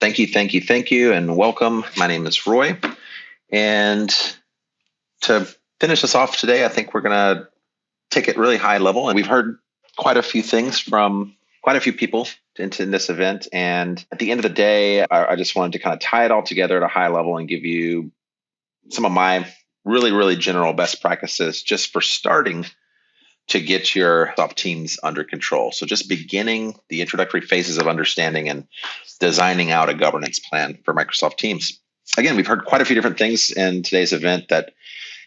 Thank you, and welcome. My name is Roy. And to finish us off today, I think we're going to take it really high level. And we've heard quite a few things from quite a few people in this event. And at the end of the day, I just wanted to kind of tie it all together at a high level and give you some of my really, really general best practices just for starting to get your Microsoft Teams under control. So just beginning the introductory phases of understanding and designing out a governance plan for Microsoft Teams. Again, we've heard quite a few different things in today's event that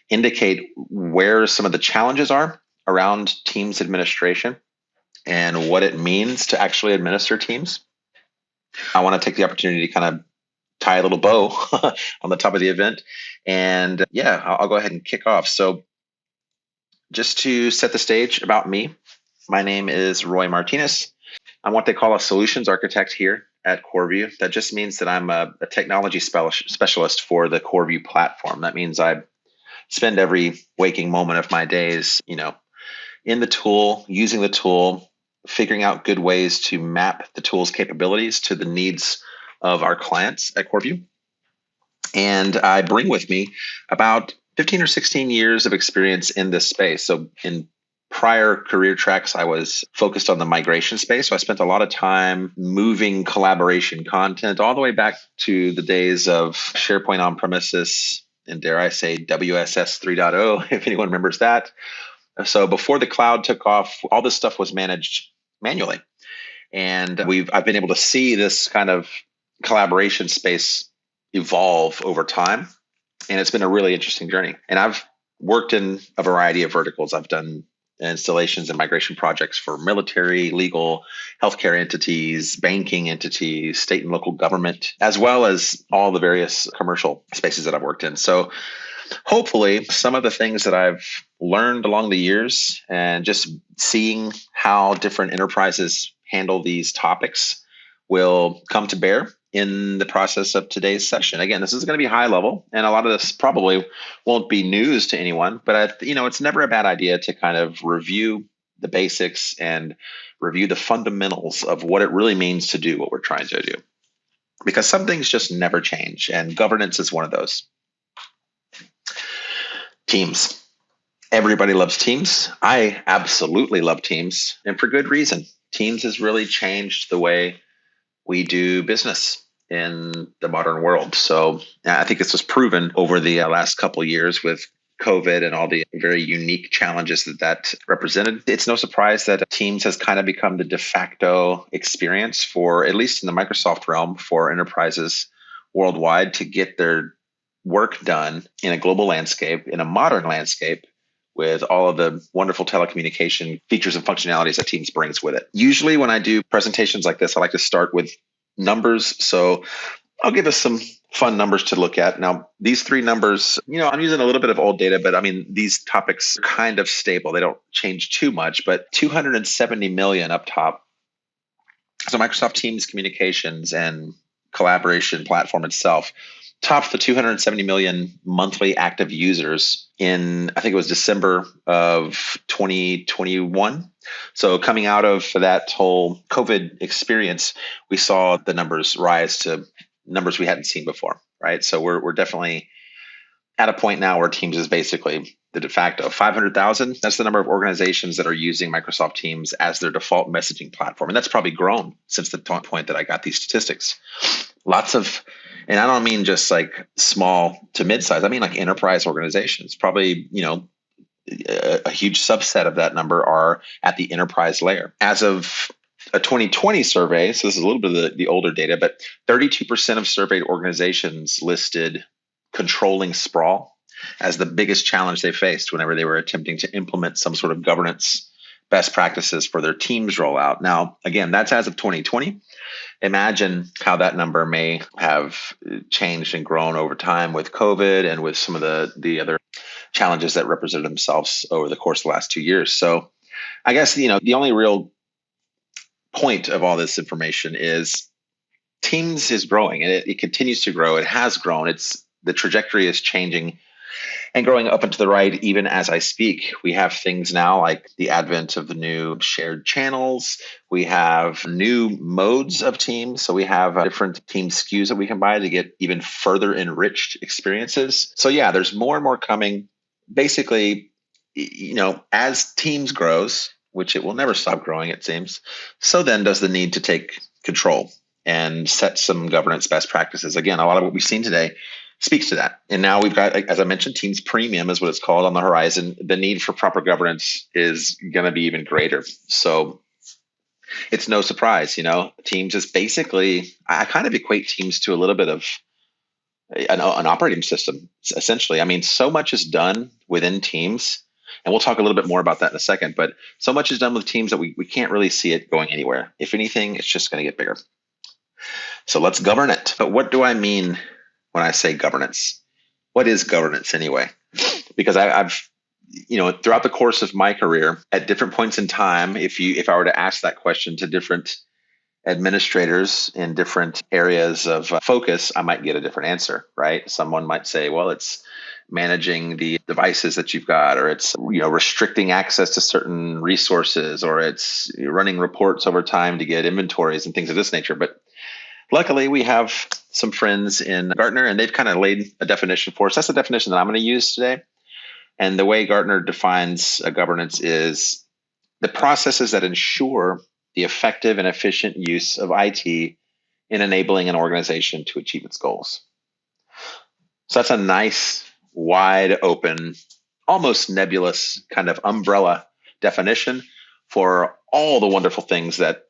indicate where some of the challenges are around Teams administration and what it means to actually administer Teams. I want to take the opportunity to kind of tie a little bow on the top of the event. And yeah, I'll go ahead and kick off. So just to set the stage about me, my name is Roy Martinez. I'm what they call a solutions architect here at CoreView. That just means that I'm a technology specialist for the CoreView platform. That means I spend every waking moment of my days, in the tool, using the tool, figuring out good ways to map the tool's capabilities to the needs of our clients at CoreView. And I bring with me about 15 or 16 years of experience in this space. So in prior career tracks, I was focused on the migration space. So I spent a lot of time moving collaboration content all the way back to the days of SharePoint on-premises and, dare I say, WSS 3.0, if anyone remembers that. So before the cloud took off, all this stuff was managed manually. And I've been able to see this kind of collaboration space evolve over time. And it's been a really interesting journey. And I've worked in a variety of verticals. I've done installations and migration projects for military, legal, healthcare entities, banking entities, state and local government, as well as all the various commercial spaces that I've worked in. So hopefully some of the things that I've learned along the years and just seeing how different enterprises handle these topics will come to bear in the process of today's session. Again, this is going to be high level, and a lot of this probably won't be news to anyone, but it's never a bad idea to kind of review the basics and review the fundamentals of what it really means to do what we're trying to do. Because some things just never change, and governance is one of those. Teams. Everybody loves Teams. I absolutely love Teams, and for good reason. Teams has really changed the way we do business in the modern world. So I think this was proven over the last couple of years with COVID and all the very unique challenges that represented. It's no surprise that Teams has kind of become the de facto experience for, at least in the Microsoft realm, for enterprises worldwide to get their work done in a global landscape, in a modern landscape, with all of the wonderful telecommunication features and functionalities that Teams brings with it. Usually when I do presentations like this, I like to start with numbers. So I'll give us some fun numbers to look at. Now, these three numbers, I'm using a little bit of old data, but I mean, these topics are kind of stable. They don't change too much, but 270 million up top. So Microsoft Teams communications and collaboration platform itself topped the 270 million monthly active users in, I think it was December of 2021. So coming out of that whole COVID experience, we saw the numbers rise to numbers we hadn't seen before, right? So we're definitely at a point now where Teams is basically the de facto 500,000. That's the number of organizations that are using Microsoft Teams as their default messaging platform. And that's probably grown since the point that I got these statistics. Lots of, and I don't mean just like small to mid-size. I mean like enterprise organizations. Probably, a huge subset of that number are at the enterprise layer. As of a 2020 survey, so this is a little bit of the older data, but 32% of surveyed organizations listed controlling sprawl as the biggest challenge they faced whenever they were attempting to implement some sort of governance best practices for their Teams rollout. Now, again, that's as of 2020. Imagine how that number may have changed and grown over time with COVID and with some of the other challenges that represented themselves over the course of the last 2 years. So I guess, the only real point of all this information is Teams is growing, and it continues to grow. It has grown. The trajectory is changing And growing up and to the right, even as I speak, we have things now like the advent of the new shared channels. We have new modes of teams. So we have different team SKUs that we can buy to get even further enriched experiences. So yeah, there's more and more coming. Basically, as teams grows, which it will never stop growing, it seems, so then does the need to take control and set some governance best practices. Again, a lot of what we've seen today speaks to that. And now we've got, as I mentioned, Teams Premium is what it's called on the horizon. The need for proper governance is going to be even greater. So it's no surprise, Teams is basically, I kind of equate Teams to a little bit of an operating system, essentially. I mean, so much is done within Teams, and we'll talk a little bit more about that in a second, but so much is done with Teams that we can't really see it going anywhere. If anything, it's just going to get bigger. So let's govern it. But what do I mean when I say governance? What is governance anyway? Because I've throughout the course of my career, at different points in time, if I were to ask that question to different administrators in different areas of focus, I might get a different answer, right? Someone might say, well, it's managing the devices that you've got, or it's restricting access to certain resources, or it's running reports over time to get inventories and things of this nature. But luckily, we have some friends in Gartner, and they've kind of laid a definition for us. That's the definition that I'm going to use today. And the way Gartner defines governance is the processes that ensure the effective and efficient use of IT in enabling an organization to achieve its goals. So that's a nice, wide open, almost nebulous kind of umbrella definition for all the wonderful things that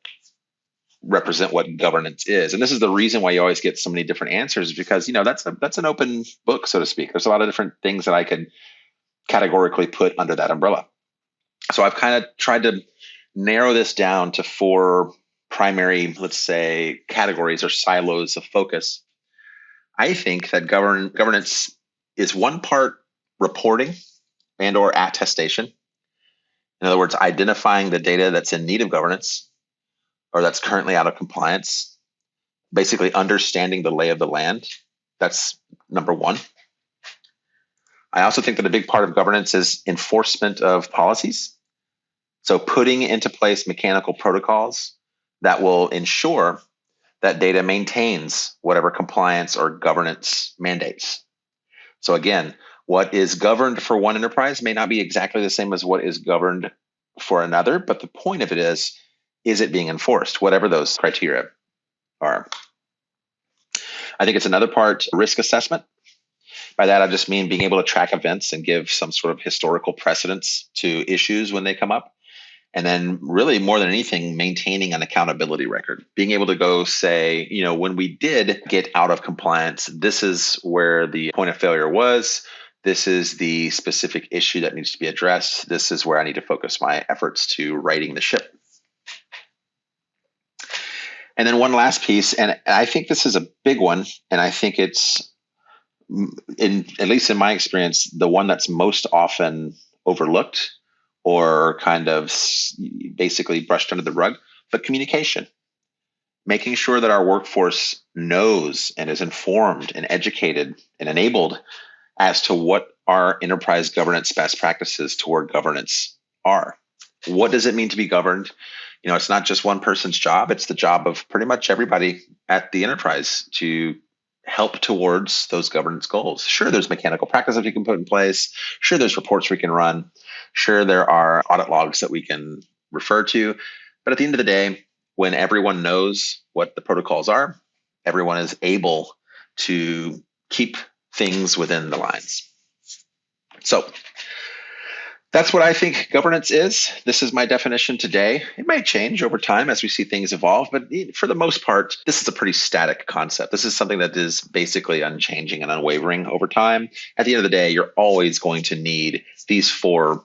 represent what governance is. And this is the reason why you always get so many different answers, because that's an open book, so to speak. There's a lot of different things that I could categorically put under that umbrella. So I've kind of tried to narrow this down to 4 primary, let's say, categories or silos of focus. I think that governance is one part reporting and or attestation. In other words, identifying the data that's in need of governance or that's currently out of compliance, basically understanding the lay of the land. That's number 1. I also think that a big part of governance is enforcement of policies. So putting into place mechanical protocols that will ensure that data maintains whatever compliance or governance mandates. So again, what is governed for one enterprise may not be exactly the same as what is governed for another, but the point of it is it being enforced, whatever those criteria are? I think it's another part risk assessment. By that, I just mean being able to track events and give some sort of historical precedence to issues when they come up. And then really more than anything, maintaining an accountability record, being able to go say, when we did get out of compliance, this is where the point of failure was. This is the specific issue that needs to be addressed. This is where I need to focus my efforts to righting the ship. And then one last piece, and I think this is a big one, and I think it's, at least in my experience, the one that's most often overlooked or kind of basically brushed under the rug, but communication. Making sure that our workforce knows and is informed and educated and enabled as to what our enterprise governance best practices toward governance are. What does it mean to be governed? It's not just one person's job. It's the job of pretty much everybody at the enterprise to help towards those governance goals. Sure, there's mechanical practices we can put in place. Sure, there's reports we can run. Sure, there are audit logs that we can refer to. But at the end of the day, when everyone knows what the protocols are, everyone is able to keep things within the lines. So that's what I think governance is. This is my definition today. It may change over time as we see things evolve, but for the most part, this is a pretty static concept. This is something that is basically unchanging and unwavering over time. At the end of the day, you're always going to need these 4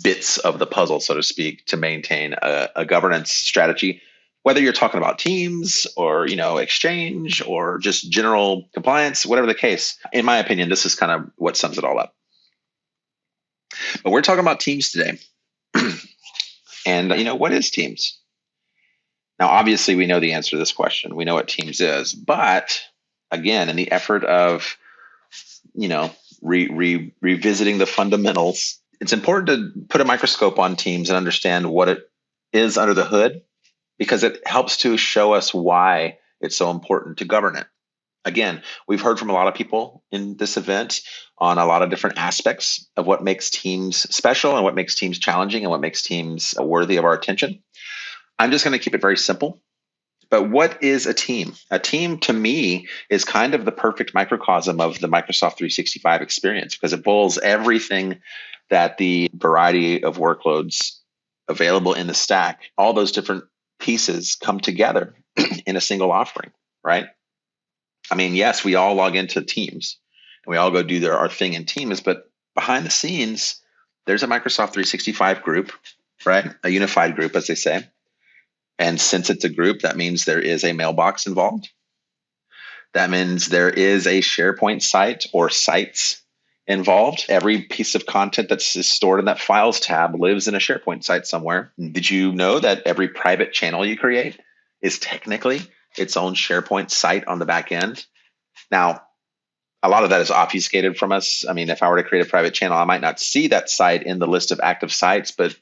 bits of the puzzle, so to speak, to maintain a governance strategy, whether you're talking about teams or, exchange or just general compliance, whatever the case. In my opinion, this is kind of what sums it all up. But we're talking about teams today. And, what is teams? Now, obviously, we know the answer to this question. We know what teams is. But again, in the effort of, revisiting the fundamentals. It's important to put a microscope on teams and understand what it is under the hood, because it helps to show us why it's so important to govern it. Again, we've heard from a lot of people in this event on a lot of different aspects of what makes teams special and what makes teams challenging and what makes teams worthy of our attention. I'm just going to keep it very simple. But what is a team? A team, to me, is kind of the perfect microcosm of the Microsoft 365 experience, because it boils everything that the variety of workloads available in the stack, all those different pieces come together in a single offering, right? I mean, yes, we all log into Teams and we all go do our thing in Teams, but behind the scenes, there's a Microsoft 365 group, right? A unified group, as they say. And since it's a group, that means there is a mailbox involved. That means there is a SharePoint site or sites involved. Every piece of content that's stored in that files tab lives in a SharePoint site somewhere. Did you know that every private channel you create is technically its own SharePoint site on the back end? Now, a lot of that is obfuscated from us. I mean, if I were to create a private channel, I might not see that site in the list of active sites, but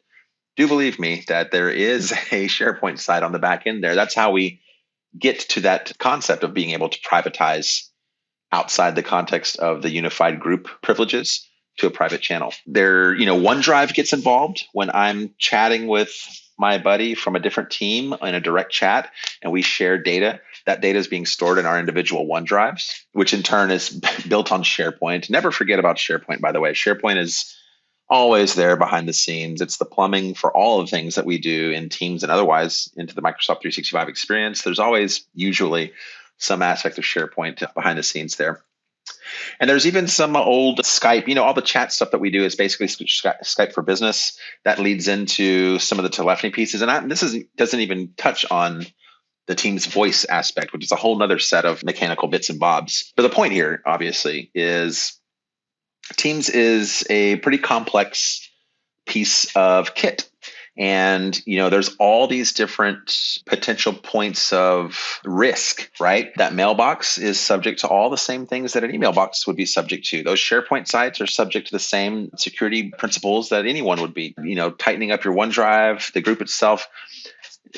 do believe me that there is a SharePoint site on the back end there. That's how we get to that concept of being able to privatize outside the context of the unified group privileges to a private channel. OneDrive gets involved when I'm chatting with my buddy from a different team in a direct chat and we share data. That data is being stored in our individual OneDrives, which in turn is built on SharePoint. Never forget about SharePoint, by the way. SharePoint is always there behind the scenes. It's the plumbing for all of the things that we do in Teams and otherwise into the Microsoft 365 experience. There's always usually some aspect of SharePoint behind the scenes there. And there's even some old Skype, all the chat stuff that we do is basically Skype for Business. That leads into some of the telephony pieces. And doesn't even touch on the Teams voice aspect, which is a whole nother set of mechanical bits and bobs. But the point here, obviously, is Teams is a pretty complex piece of kit. And, there's all these different potential points of risk, right? That mailbox is subject to all the same things that an email box would be subject to. Those SharePoint sites are subject to the same security principles that anyone would be, tightening up your OneDrive, the group itself.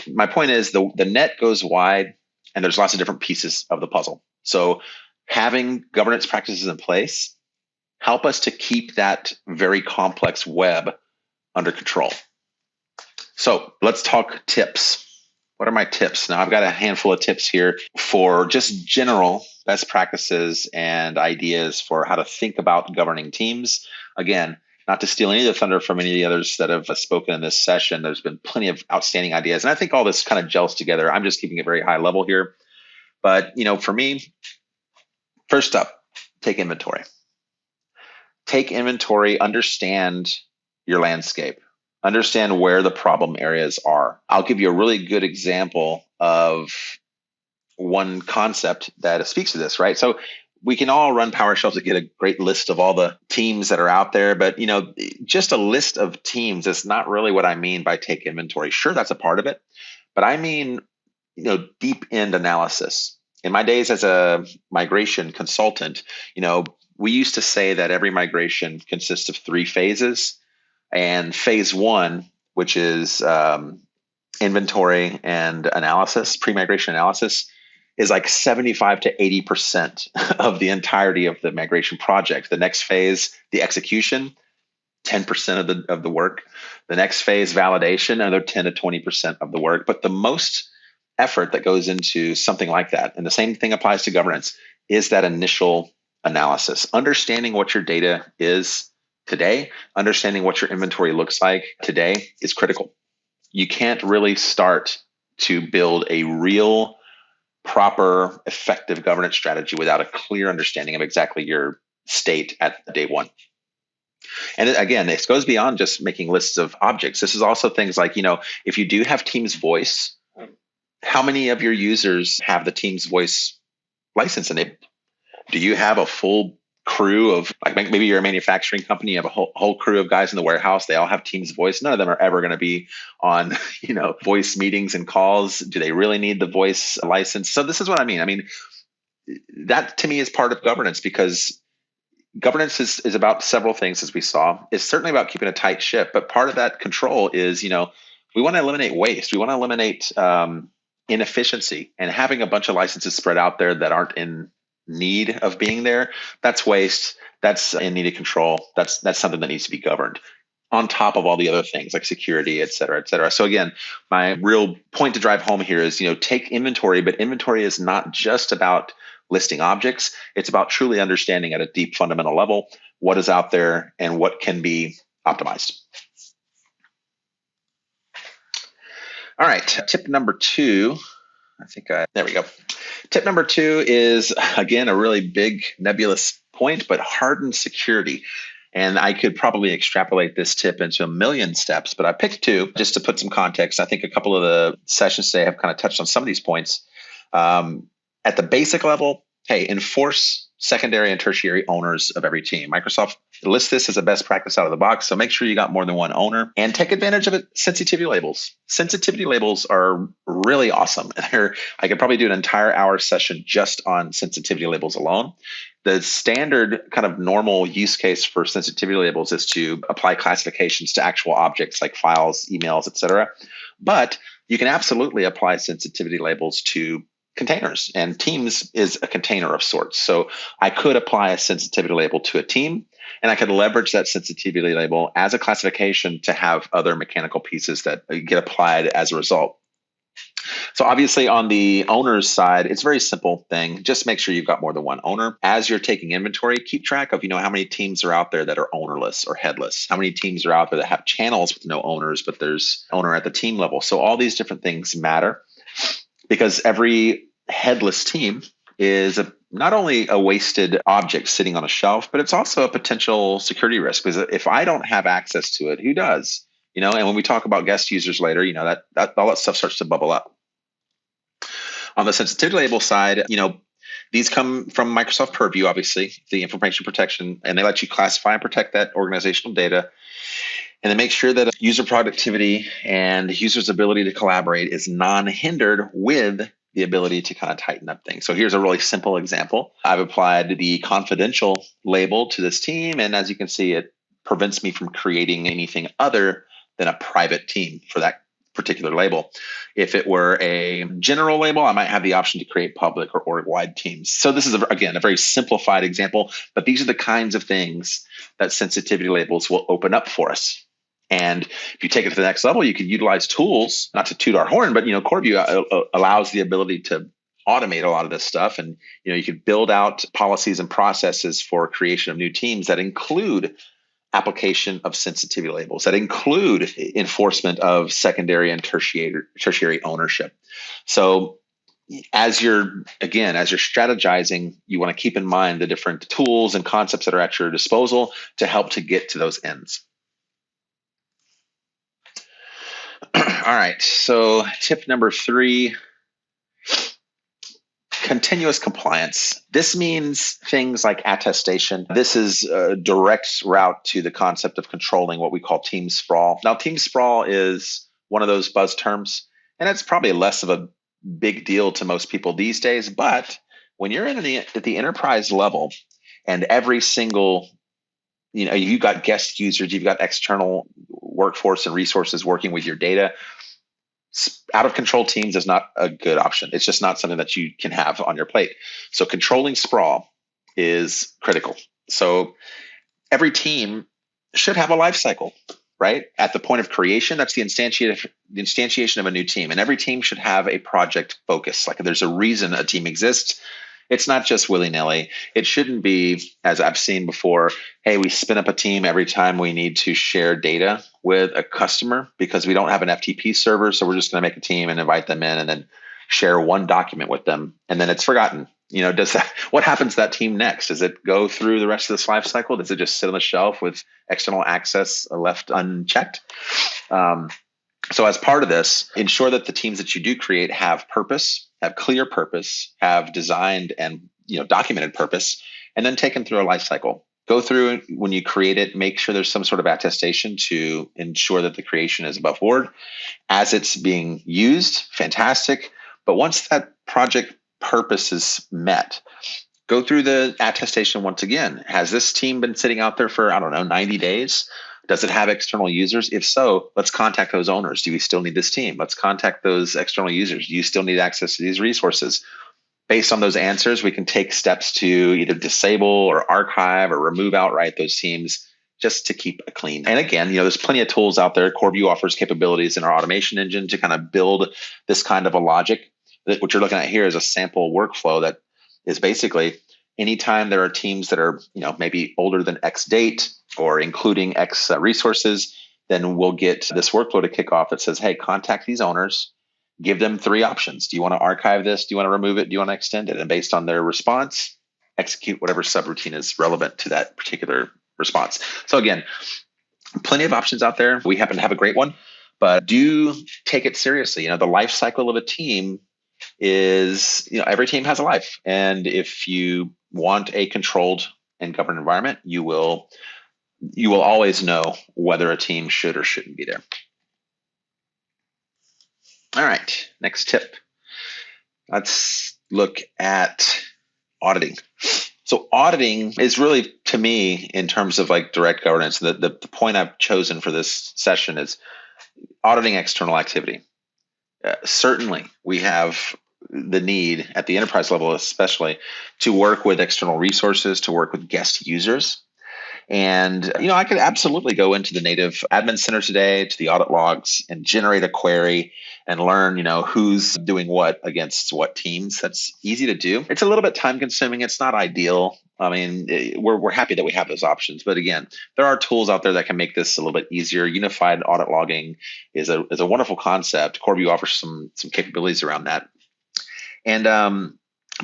My point is the net goes wide and there's lots of different pieces of the puzzle. So having governance practices in place help us to keep that very complex web under control. So let's talk tips. What are my tips? Now, I've got a handful of tips here for just general best practices and ideas for how to think about governing teams. Again, not to steal any of the thunder from any of the others that have spoken in this session. There's been plenty of outstanding ideas. And I think all this kind of gels together. I'm just keeping it very high level here. But, for me, first up, take inventory. Take inventory, understand your landscape, understand where the problem areas are. I'll give you a really good example of one concept that speaks to this, right? So we can all run PowerShell to get a great list of all the teams that are out there, but just a list of teams is not really what I mean by take inventory. Sure, that's a part of it, but I mean, deep end analysis. In my days as a migration consultant, we used to say that every migration consists of 3 phases. And phase 1, which is inventory and analysis, pre-migration analysis, is like 75 to 80% of the entirety of the migration project. The next phase, the execution, 10% of the work. The next phase, validation, another 10 to 20% of the work. But the most effort that goes into something like that, and the same thing applies to governance, is that initial analysis. Understanding what your data is today, understanding what your inventory looks like today is critical. You can't really start to build a real, proper, effective governance strategy without a clear understanding of exactly your state at day one. And again, this goes beyond just making lists of objects. This is also things like, if you do have Teams Voice, how many of your users have the Teams Voice license enabled? Do you have a full crew of, like, maybe you're a manufacturing company, you have a whole crew of guys in the warehouse, they all have Teams Voice. None of them are ever going to be on, voice meetings and calls. Do they really need the voice license? So this is what I mean. I mean, that to me is part of governance, because governance is about several things, as we saw. It's certainly about keeping a tight ship, but part of that control is, we want to eliminate waste. We want to eliminate inefficiency, and having a bunch of licenses spread out there that aren't in need of being there, that's waste. That's in need of control. That's something that needs to be governed on top of all the other things like security, et cetera, et cetera. So again, my real point to drive home here is, take inventory, but inventory is not just about listing objects. It's about truly understanding at a deep fundamental level what is out there and what can be optimized. All right, tip number 2. There we go. Tip number 2 is, again, a really big nebulous point, but hardened security. And I could probably extrapolate this tip into a million steps, but I picked 2 just to put some context. I think a couple of the sessions today have kind of touched on some of these points. At the basic level, hey, enforce secondary and tertiary owners of every team. Microsoft lists this as a best practice out of the box, so make sure you got more than one owner and take advantage of it. Sensitivity labels. Sensitivity labels are really awesome. I could probably do an entire hour session just on sensitivity labels alone. The standard kind of normal use case for sensitivity labels is to apply classifications to actual objects like files, emails, etc. But you can absolutely apply sensitivity labels to containers, and Teams is a container of sorts. So I could apply a sensitivity label to a team, and I could leverage that sensitivity label as a classification to have other mechanical pieces that get applied as a result. So obviously on the owner's side, it's a very simple thing. Just make sure you've got more than one owner. As you're taking inventory, keep track of, how many teams are out there that are ownerless or headless. How many teams are out there that have channels with no owners, but there's owner at the team level. So all these different things matter, because every headless team is not only a wasted object sitting on a shelf, but it's also a potential security risk, because if I don't have access to it, who does? And when we talk about guest users later, that all that stuff starts to bubble up. On the sensitivity label side, these come from Microsoft CoreView, obviously, the information protection, and they let you classify and protect that organizational data. And they make sure that user productivity and users' ability to collaborate is non-hindered with the ability to kind of tighten up things. So here's a really simple example. I've applied the confidential label to this team, and as you can see, it prevents me from creating anything other than a private team for that particular label. If it were a general label, I might have the option to create public or org-wide teams. So this is, again, a very simplified example, but these are the kinds of things that sensitivity labels will open up for us. And if you take it to the next level, you can utilize tools, not to toot our horn, but CoreView allows the ability to automate a lot of this stuff. And you can build out policies and processes for creation of new teams that include application of sensitivity labels, that include enforcement of secondary and tertiary ownership. So as you're strategizing, you want to keep in mind the different tools and concepts that are at your disposal to help to get to those ends. All right, so tip number 3, continuous compliance. This means things like attestation. This is a direct route to the concept of controlling what we call team sprawl. Now, team sprawl is one of those buzz terms, and it's probably less of a big deal to most people these days. But when you're at the enterprise level, and every single, you've got guest users, you've got external workforce and resources working with your data, out of control teams is not a good option. It's just not something that you can have on your plate. So controlling sprawl is critical. So every team should have a life cycle, right? At the point of creation, that's the instantiation of a new team. And every team should have a project focus. Like there's a reason a team exists. It's not just willy-nilly. It shouldn't be, as I've seen before, hey, we spin up a team every time we need to share data with a customer because we don't have an FTP server, so we're just going to make a team and invite them in and then share one document with them, and then it's forgotten. What happens to that team next? Does it go through the rest of this life cycle? Does it just sit on the shelf with external access left unchecked? So as part of this, ensure that the teams that you do create have purpose, have clear purpose, have designed and documented purpose, and then take them through a life cycle. Go through when you create it, make sure there's some sort of attestation to ensure that the creation is above board. As it's being used, fantastic. But once that project purpose is met, go through the attestation once again. Has this team been sitting out there for, I don't know, 90 days? Does it have external users? If so, let's contact those owners. Do we still need this team? Let's contact those external users. Do you still need access to these resources? Based on those answers, we can take steps to either disable or archive or remove outright those teams just to keep it clean. And again, there's plenty of tools out there. CoreView offers capabilities in our automation engine to kind of build this kind of a logic. What you're looking at here is a sample workflow that is basically anytime there are teams that are, maybe older than X date or including X resources, then we'll get this workflow to kick off that says, hey, contact these owners. Give them 3 options. Do you want to archive this? Do you want to remove it? Do you want to extend it? And based on their response, execute whatever subroutine is relevant to that particular response. So again, plenty of options out there. We happen to have a great one, but do take it seriously. The life cycle of a team is, every team has a life. And if you want a controlled and governed environment, you will always know whether a team should or shouldn't be there. All right, next tip. Let's look at auditing. So auditing is really, to me, in terms of like direct governance, the point I've chosen for this session is auditing external activity. Certainly, we have the need at the enterprise level, especially, to work with external resources, to work with guest users. And, I could absolutely go into the native admin center today, to the audit logs, and generate a query and learn, who's doing what against what teams. That's easy to do. It's a little bit time consuming. It's not ideal. I mean, we're happy that we have those options. But again, there are tools out there that can make this a little bit easier. Unified audit logging is a wonderful concept. CoreView offers some capabilities around that. And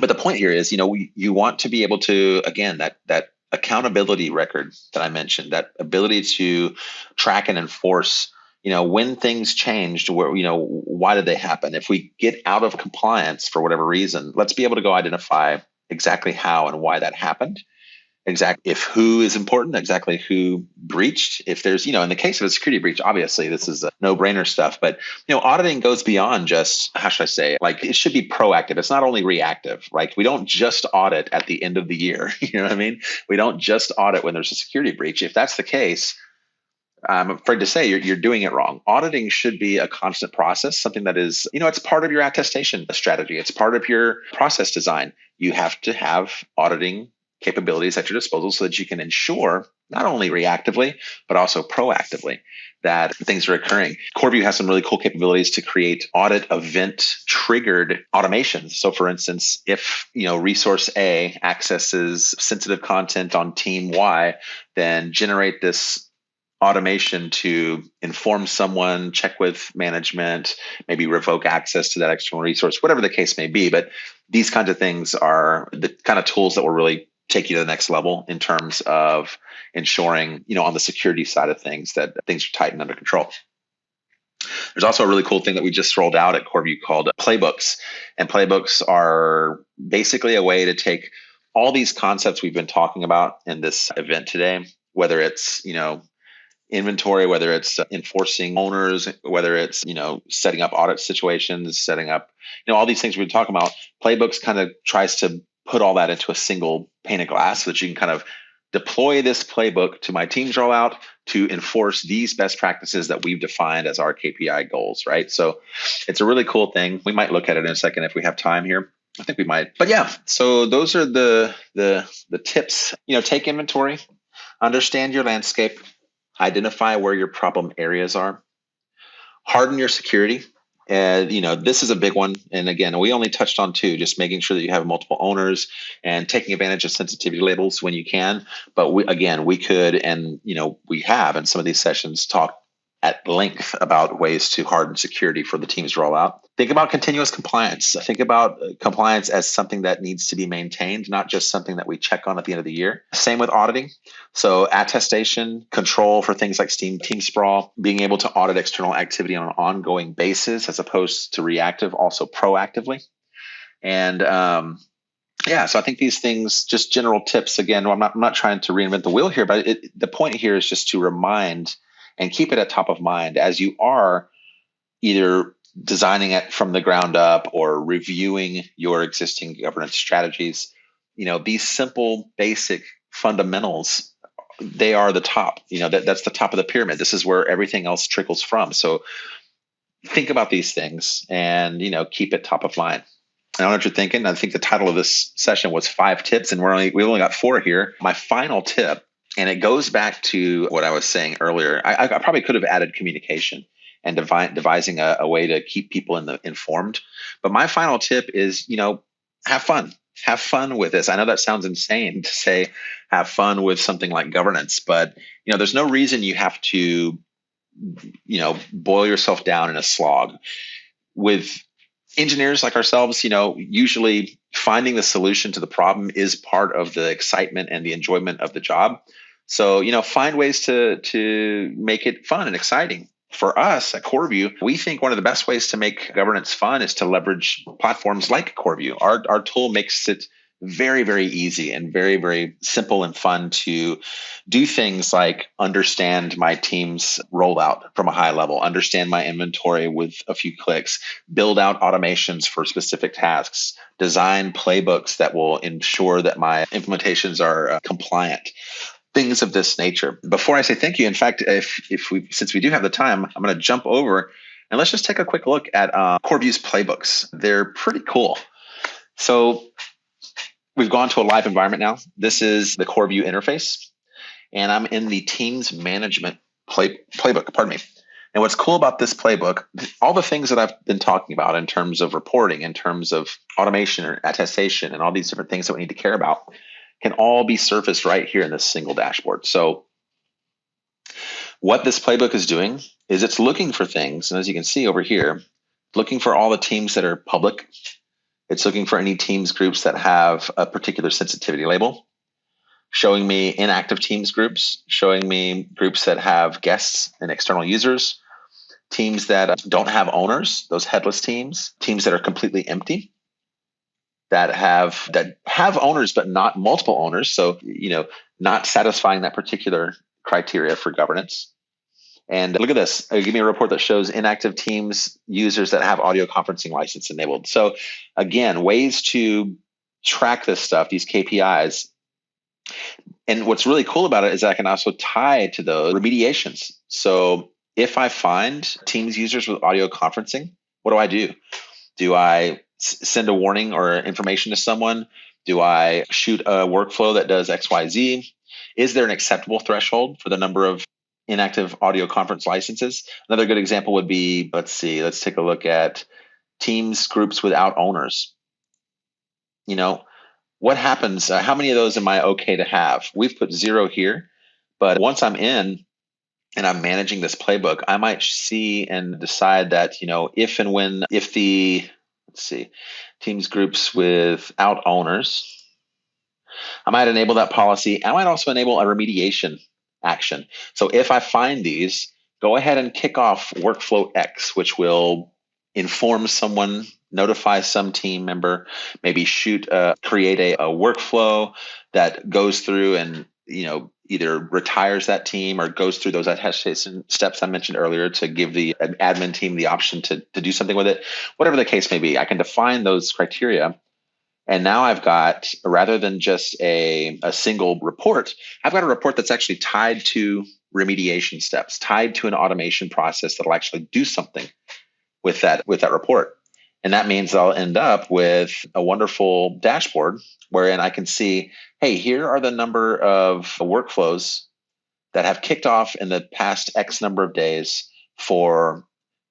but the point here is, you want to be able to, again, that accountability record that I mentioned, that ability to track and enforce, when things changed, why did they happen? If we get out of compliance for whatever reason, let's be able to go identify exactly how and why that happened. Exactly if who is important, exactly who breached. If there's, in the case of a security breach, obviously this is a no-brainer stuff, but, auditing goes beyond just, how should I say, like it should be proactive. It's not only reactive, right? We don't just audit at the end of the year. You know what I mean? We don't just audit when there's a security breach. If that's the case, I'm afraid to say you're doing it wrong. Auditing should be a constant process, something that is, it's part of your attestation strategy. It's part of your process design. You have to have auditing capabilities at your disposal so that you can ensure not only reactively, but also proactively that things are occurring. CoreView has some really cool capabilities to create audit event triggered automations. So for instance, if, resource A accesses sensitive content on team Y, then generate this automation to inform someone, check with management, maybe revoke access to that external resource, whatever the case may be. But these kinds of things are the kind of tools that will really take you to the next level in terms of ensuring, on the security side of things, that things are tight and under control. There's also a really cool thing that we just rolled out at CoreView called playbooks. And playbooks are basically a way to take all these concepts we've been talking about in this event today, whether it's, inventory, whether it's enforcing owners, whether it's, setting up audit situations, setting up, all these things we've been talking about. Playbooks kind of tries to put all that into a single pane of glass so that you can kind of deploy this playbook to my team's rollout to enforce these best practices that we've defined as our KPI goals, right? So it's a really cool thing. We might look at it in a second if we have time here. I think we might. But yeah, so those are the tips. Take inventory, understand your landscape, identify where your problem areas are, harden your security. And, this is a big one. And again, we only touched on 2, just making sure that you have multiple owners and taking advantage of sensitivity labels when you can. But we could, and, we have in some of these sessions talked at length about ways to harden security for the team's rollout. Think about continuous compliance. Think about compliance as something that needs to be maintained, not just something that we check on at the end of the year. Same with auditing. So attestation, control for things like team sprawl, being able to audit external activity on an ongoing basis as opposed to reactive, also proactively. And so I think these things, just general tips. Again, I'm not trying to reinvent the wheel here, but the point here is just to remind and keep it at top of mind as you are either designing it from the ground up or reviewing your existing governance strategies. these simple, basic fundamentals, they are the top. That's the top of the pyramid. This is where everything else trickles from. So think about these things and, keep it top of mind. I don't know what you're thinking. I think the title of this session was 5 tips, and we only got 4 here. My final tip, and it goes back to what I was saying earlier. I probably could have added communication and devising a way to keep people informed. But my final tip is, have fun. Have fun with this. I know that sounds insane to say have fun with something like governance, but there's no reason you have to, boil yourself down in a slog. With engineers like ourselves, usually finding the solution to the problem is part of the excitement and the enjoyment of the job. So, find ways to make it fun and exciting. For us at CoreView, we think one of the best ways to make governance fun is to leverage platforms like CoreView. Our tool makes it very, very easy and very, very simple and fun to do things like understand my team's rollout from a high level, understand my inventory with a few clicks, build out automations for specific tasks, design playbooks that will ensure that my implementations are compliant. Things of this nature. Before I say thank you, in fact, since we do have the time, I'm going to jump over and let's just take a quick look at CoreView's playbooks. They're pretty cool. So we've gone to a live environment now. This is the CoreView interface, and I'm in the Teams Management playbook. Pardon me. And what's cool about this playbook, all the things that I've been talking about in terms of reporting, in terms of automation or attestation, and all these different things that we need to care about, can all be surfaced right here in this single dashboard. So what this playbook is doing is it's looking for things, and as you can see over here, looking for all the teams that are public. It's looking for any teams groups that have a particular sensitivity label, showing me inactive teams groups, showing me groups that have guests and external users, teams that don't have owners, those headless teams that are completely empty, that have owners but not multiple owners, so not satisfying that particular criteria for governance. And look at this. Give me a report that shows inactive teams users that have audio conferencing license enabled. So again, ways to track this stuff, these KPIs. And what's really cool about it is I can also tie to those remediations. So if I find Teams users with audio conferencing, what do? Do I send a warning or information to someone? Do I shoot a workflow that does XYZ? Is there an acceptable threshold for the number of inactive audio conference licenses? Another good example would be, let's take a look at Teams groups without owners. What happens? How many of those am I okay to have? We've put 0 here, but once I'm in and I'm managing this playbook, I might see and decide that, if the, Teams groups without owners, I might enable that policy. I might also enable a remediation action. So if I find these, go ahead and kick off workflow X, which will inform someone, notify some team member, maybe create a workflow that goes through and either retires that team or goes through those attestation steps I mentioned earlier to give the admin team the option to do something with it. Whatever the case may be, I can define those criteria. And now I've got, rather than just a single report, I've got a report that's actually tied to remediation steps, tied to an automation process that'll actually do something with that report. And that means I'll end up with a wonderful dashboard wherein I can see, hey, here are the number of workflows that have kicked off in the past X number of days for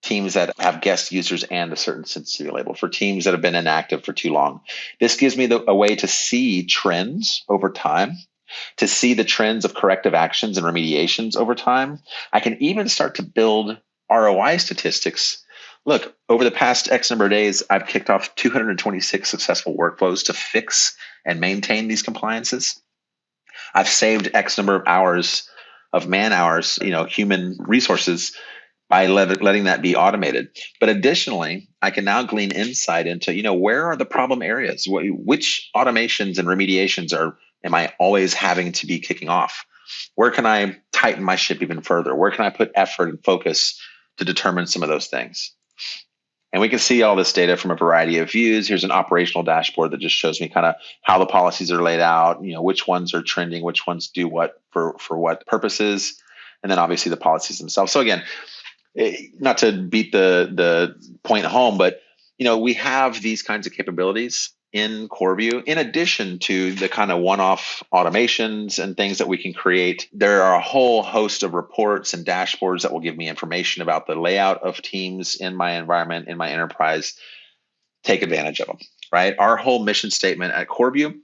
teams that have guest users and a certain sensitivity label, for teams that have been inactive for too long. This gives me a way to see trends over time, to see the trends of corrective actions and remediations over time. I can even start to build ROI statistics. Look, over the past X number of days, I've kicked off 226 successful workflows to fix and maintain these compliances. I've saved X number of hours of man hours, human resources, by letting that be automated. But additionally, I can now glean insight into, where are the problem areas? Which automations and remediations am I always having to be kicking off? Where can I tighten my ship even further? Where can I put effort and focus to determine some of those things? And we can see all this data from a variety of views. Here's an operational dashboard that just shows me kind of how the policies are laid out, which ones are trending, which ones do what for what purposes, and then obviously the policies themselves. So again, not to beat the point home, but we have these kinds of capabilities in CoreView, in addition to the kind of one-off automations and things that we can create. There are a whole host of reports and dashboards that will give me information about the layout of teams in my environment, in my enterprise. Take advantage of them, right? Our whole mission statement at CoreView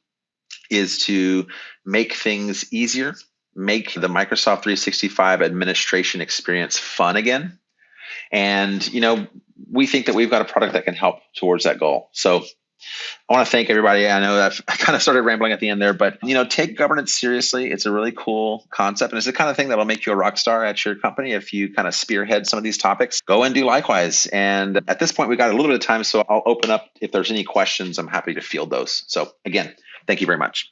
is to make things easier, make the Microsoft 365 administration experience fun again. And, we think that we've got a product that can help towards that goal. So I want to thank everybody. I know that I kind of started rambling at the end there, but take governance seriously. It's a really cool concept, and it's the kind of thing that will make you a rock star at your company if you kind of spearhead some of these topics. Go and do likewise. And at this point, we've got a little bit of time, so I'll open up if there's any questions. I'm happy to field those. So again, thank you very much.